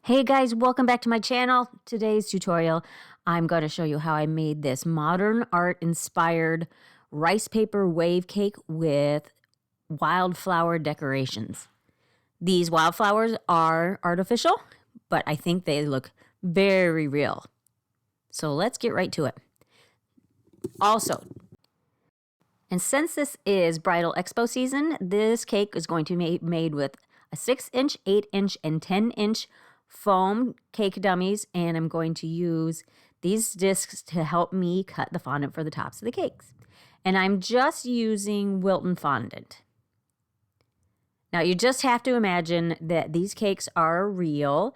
Hey guys, welcome back to my channel. Today's tutorial, I'm going to show you how I made this modern art inspired rice paper wave cake with wildflower decorations. These wildflowers are artificial, but I think they look very real. So let's get right to it. Also, and since this is Bridal Expo season, this cake is going to be made with a 6-inch, 8-inch, and 10-inch foam cake dummies, and I'm going to use these discs to help me cut the fondant for the tops of the cakes. And I'm just using Wilton fondant. Now you just have to imagine that these cakes are real,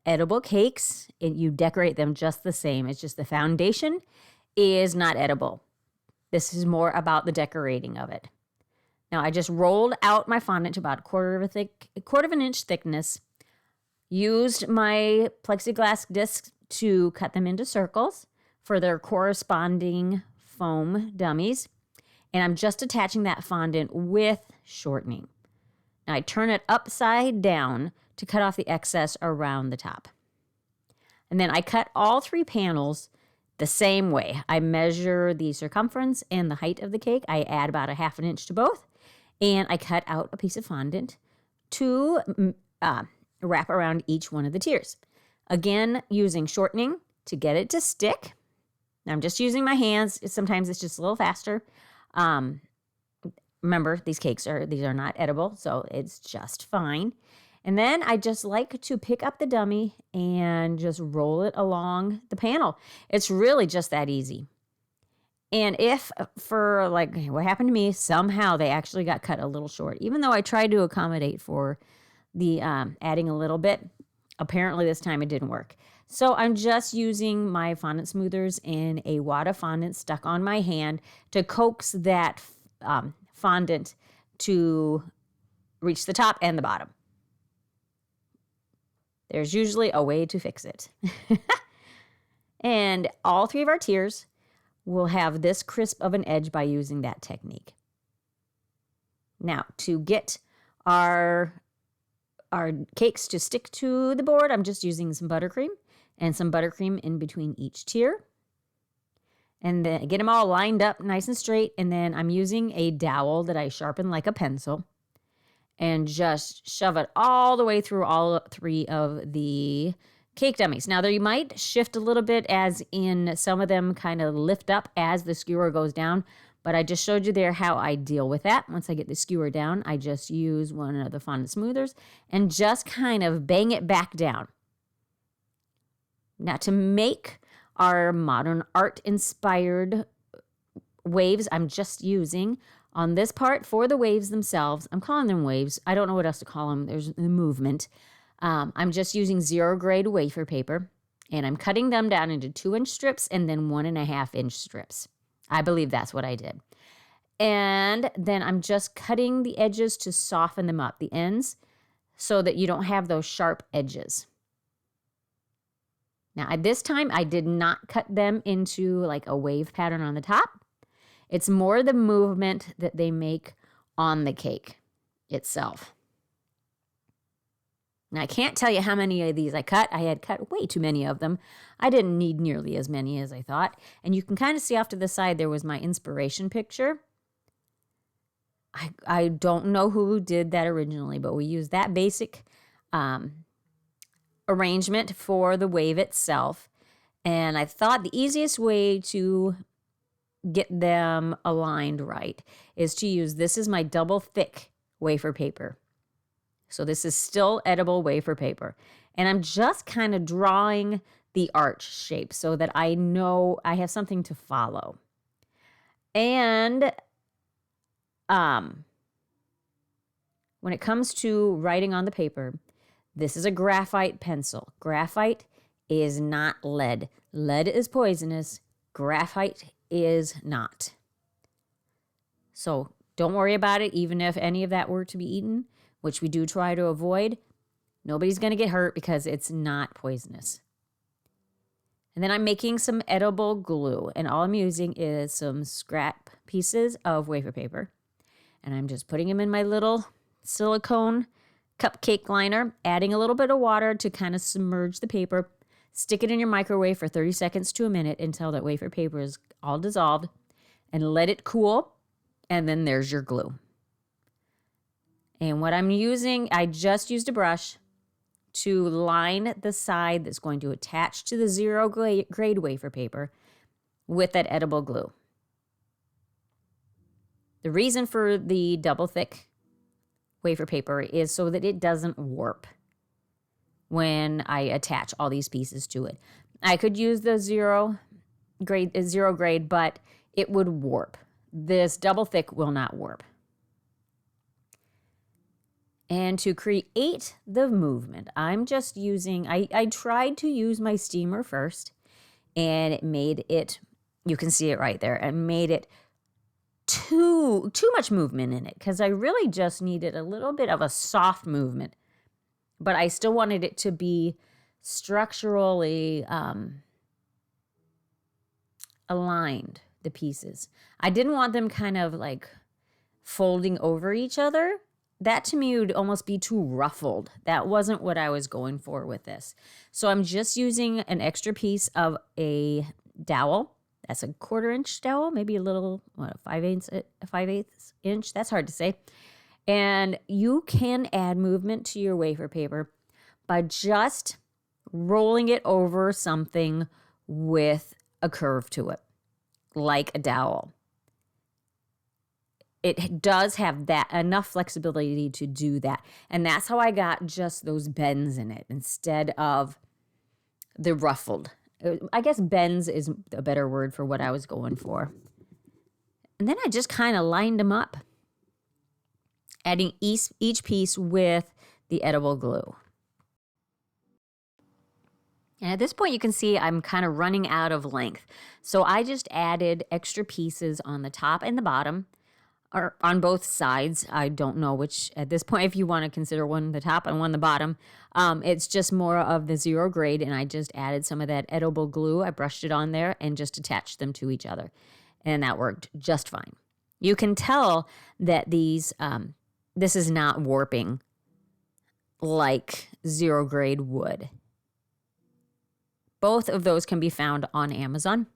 edible cakes, and you decorate them just the same. It's just the foundation is not edible. This is more about the decorating of it. Now I just rolled out my fondant to about a quarter of an inch thickness. Used my plexiglass discs to cut them into circles for their corresponding foam dummies. And I'm just attaching that fondant with shortening. Now I turn it upside down to cut off the excess around the top. And then I cut all 3 panels the same way. I measure the circumference and the height of the cake. I add about a 1/2 inch to both. And I cut out a piece of fondant to wrap around each one of the tiers. Again, using shortening to get it to stick. I'm just using my hands. Sometimes it's just a little faster. Remember, these are not edible, so it's just fine. And then I just like to pick up the dummy and just roll it along the panel. It's really just that easy. And if for like what happened to me, somehow they actually got cut a little short, even though I tried to accommodate for the adding a little bit, apparently this time it didn't work. So I'm just using my fondant smoothers and a wad of fondant stuck on my hand to coax that fondant to reach the top and the bottom. There's usually a way to fix it. And all 3 of our tiers will have this crisp of an edge by using that technique. Now, to get our cakes to stick to the board, I'm just using some buttercream and some buttercream in between each tier. And then get them all lined up nice and straight. And then I'm using a dowel that I sharpen like a pencil and just shove it all the way through all 3 of the cake dummies. Now, you might shift a little bit, as in some of them kind of lift up as the skewer goes down. But I just showed you there how I deal with that. Once I get the skewer down, I just use one of the fondant smoothers and just kind of bang it back down. Now, to make our modern art-inspired waves, I'm just using, on this part for the waves themselves, I'm calling them waves. I don't know what else to call them. There's the movement. I'm just using 0 grade wafer paper, and I'm cutting them down into 2-inch strips and then 1.5-inch strips. I believe that's what I did. And then I'm just cutting the edges to soften them up, the ends, so that you don't have those sharp edges. Now, at this time, I did not cut them into like a wave pattern on the top. It's more the movement that they make on the cake itself. Now, I can't tell you how many of these I cut. I had cut way too many of them. I didn't need nearly as many as I thought. And you can kind of see off to the side there was my inspiration picture. I don't know who did that originally, but we used that basic arrangement for the wave itself. And I thought the easiest way to get them aligned right is to use, this is my double thick wafer paper. So this is still edible wafer paper. And I'm just kind of drawing the arch shape so that I know I have something to follow. And when it comes to writing on the paper, this is a graphite pencil. Graphite is not lead. Lead is poisonous. Graphite is not. So don't worry about it, even if any of that were to be eaten, which we do try to avoid. Nobody's going to get hurt because it's not poisonous. And then I'm making some edible glue, and all I'm using is some scrap pieces of wafer paper. And I'm just putting them in my little silicone cupcake liner, adding a little bit of water to kind of submerge the paper. Stick it in your microwave for 30 seconds to a minute until that wafer paper is all dissolved, and let it cool, and then there's your glue. And what I'm using, I just used a brush to line the side that's going to attach to the 0 grade wafer paper with that edible glue. The reason for the double thick wafer paper is so that it doesn't warp when I attach all these pieces to it. I could use the 0 grade, but it would warp. This double thick will not warp. And to create the movement, I'm just using, I tried to use my steamer first, and it made it, you can see it right there, it made it too much movement in it, because I really just needed a little bit of a soft movement, but I still wanted it to be structurally aligned, the pieces. I didn't want them kind of like folding over each other. That to me would almost be too ruffled. That wasn't what I was going for with this. So I'm just using an extra piece of a dowel. That's a 1/4 inch dowel, maybe a little, what, a 5/8 inch. That's hard to say. And you can add movement to your wafer paper by just rolling it over something with a curve to it, like a dowel. It does have that enough flexibility to do that. And that's how I got just those bends in it instead of the ruffled. I guess bends is a better word for what I was going for. And then I just kind of lined them up, adding each piece with the edible glue. And at this point, you can see I'm kind of running out of length. So I just added extra pieces on the top and the bottom, or on both sides. I don't know which, at this point, if you want to consider one the top and one the bottom. It's just more of the 0 grade, and I just added some of that edible glue. I brushed it on there and just attached them to each other. And that worked just fine. You can tell that these, this is not warping like 0 grade would. Both of those can be found on Amazon.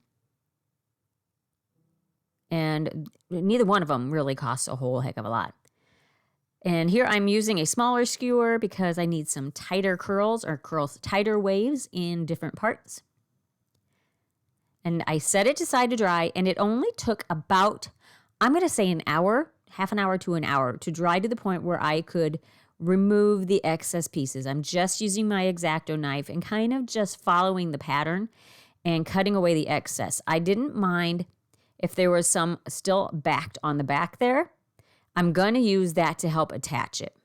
And neither one of them really costs a whole heck of a lot. And here I'm using a smaller skewer because I need some tighter curls, or tighter waves in different parts. And I set it aside to dry, and it only took about, I'm going to say an hour, half an hour to an hour, to dry to the point where I could remove the excess pieces. I'm just using my X-Acto knife and kind of just following the pattern and cutting away the excess. I didn't mind if there was some still backed on the back there. I'm going to use that to help attach it.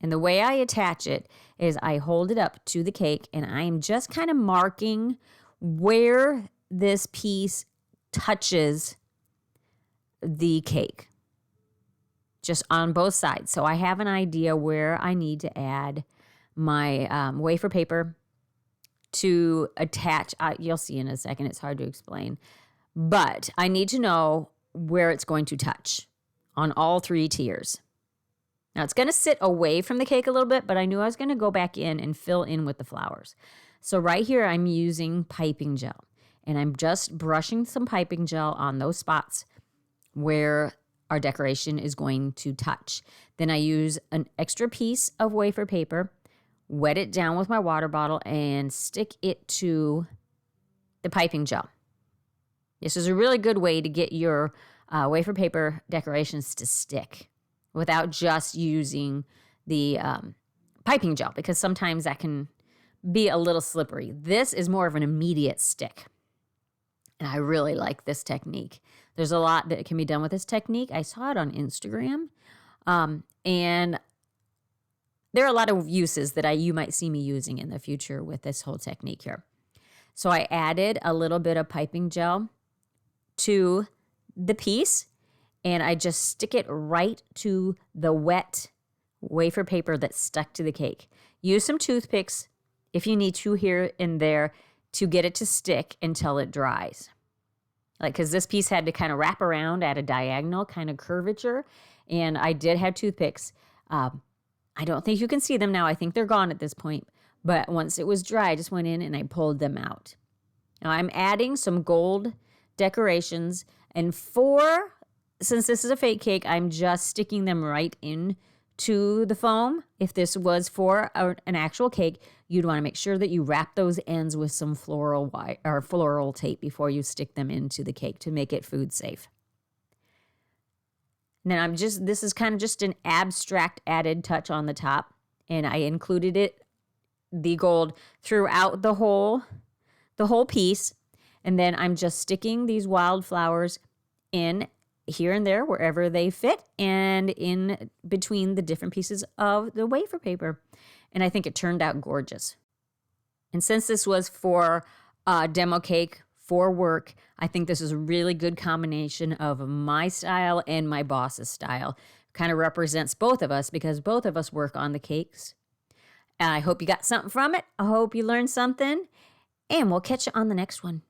And the way I attach it is I hold it up to the cake, and I am just kind of marking where this piece touches the cake, just on both sides. So I have an idea where I need to add my wafer paper to attach. You'll see in a second. It's hard to explain. But I need to know where it's going to touch on all 3 tiers. Now, it's going to sit away from the cake a little bit, but I knew I was going to go back in and fill in with the flowers. So right here, I'm using piping gel. And I'm just brushing some piping gel on those spots where our decoration is going to touch. Then I use an extra piece of wafer paper, wet it down with my water bottle, and stick it to the piping gel. This is a really good way to get your wafer paper decorations to stick without just using the piping gel, because sometimes that can be a little slippery. This is more of an immediate stick. And I really like this technique. There's a lot that can be done with this technique. I saw it on Instagram. And there are a lot of uses that you might see me using in the future with this whole technique here. So I added a little bit of piping gel to the piece, and I just stick it right to the wet wafer paper that's stuck to the cake. Use some toothpicks if you need to here and there to get it to stick until it dries. Like, because this piece had to kind of wrap around at a diagonal kind of curvature, and I did have toothpicks. I don't think you can see them now. I think they're gone at this point. But once it was dry, I just went in and I pulled them out. Now I'm adding some gold decorations, and since this is a fake cake, I'm just sticking them right in to the foam. If this was for an actual cake, you'd want to make sure that you wrap those ends with some floral tape before you stick them into the cake to make it food safe. Now this is kind of just an abstract added touch on the top, and I included the gold throughout the whole piece. And then I'm just sticking these wildflowers in here and there wherever they fit and in between the different pieces of the wafer paper. And I think it turned out gorgeous. And since this was for a demo cake for work, I think this is a really good combination of my style and my boss's style. Kind of represents both of us because both of us work on the cakes. I hope you got something from it. I hope you learned something. And we'll catch you on the next one.